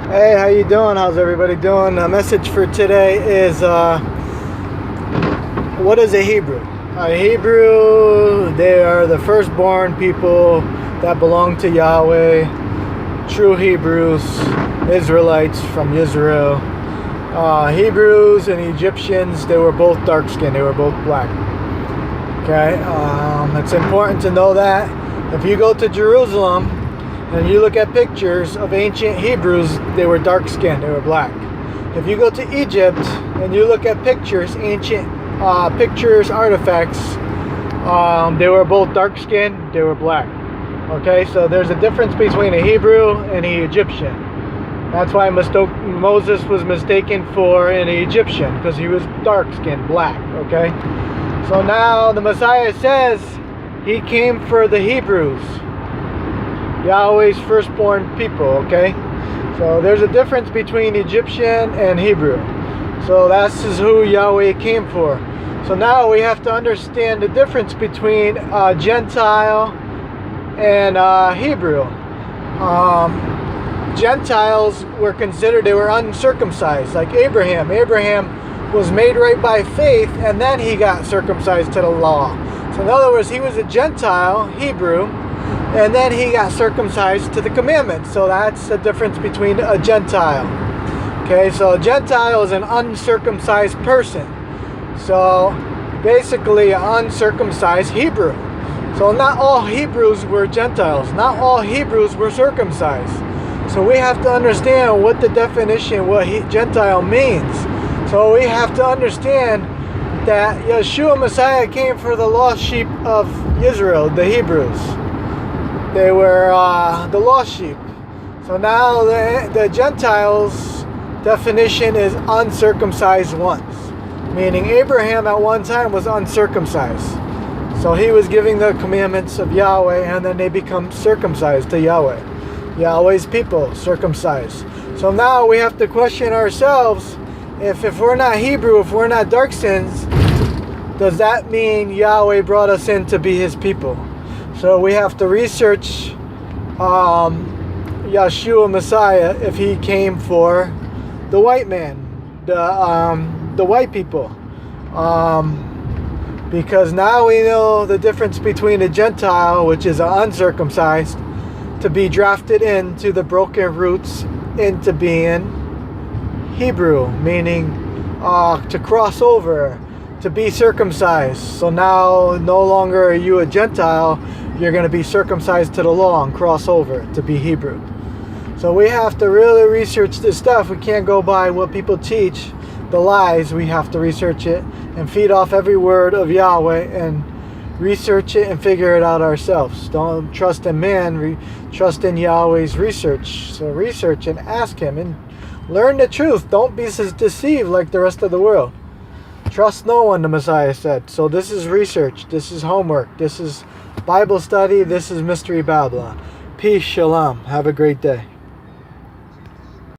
Hey, how you doing? How's everybody doing? The message for today is what is a Hebrew? A Hebrew, they are the firstborn people that belong to Yahweh, true Hebrews, Israelites from Israel. Hebrews and Egyptians, they were both dark-skinned, they were both black. Okay, it's important to know that. If you go to Jerusalem and you look at pictures of ancient Hebrews, they were dark-skinned, they were black. If you go to Egypt and you look at pictures, ancient pictures, artifacts, they were both dark-skinned, they were black. Okay, so there's a difference between a Hebrew and an Egyptian. That's why Moses was mistaken for an Egyptian, because he was dark-skinned, black. Okay, so now the Messiah says he came for the Hebrews, Yahweh's firstborn people. Okay, so there's a difference between Egyptian and Hebrew. So that's who Yahweh came for. So now we have to understand the difference between Gentile and Hebrew. Gentiles were considered, they were uncircumcised, like Abraham. Abraham was made right by faith, and then he got circumcised to the law. So in other words, he was a Gentile, Hebrew, and then he got circumcised to the commandments. So that's the difference between a Gentile. Okay, so a Gentile is an uncircumcised person. So basically an uncircumcised Hebrew. So not all Hebrews were Gentiles. Not all Hebrews were circumcised. So we have to understand what the definition, what Gentile means. So we have to understand that Yeshua Messiah came for the lost sheep of Israel, the Hebrews. They were the lost sheep. So now the Gentiles' definition is uncircumcised ones. Meaning Abraham at one time was uncircumcised. So he was giving the commandments of Yahweh, and then they become circumcised to Yahweh. Yahweh's people, circumcised. So now we have to question ourselves, if we're not Hebrew, if we're not dark-skinned, does that mean Yahweh brought us in to be his people? So we have to research Yeshua Messiah, if he came for the white man, the white people. Because now we know the difference between a Gentile, which is uncircumcised, to be drafted into the broken roots into being Hebrew, meaning to cross over, to be circumcised. So now no longer are you a Gentile, you're going to be circumcised to the law and cross over to be Hebrew. So we have to really research this stuff. We can't go by what people teach, the lies. We have to research it and feed off every word of Yahweh and research it and figure it out ourselves. Don't trust in man, trust in Yahweh's research. So research and ask him and learn the truth. Don't be deceived like the rest of the world. Trust no one, the Messiah said. So this is research, this is homework, this is Bible study, this is Mystery Babylon. Peace, shalom. Have a great day.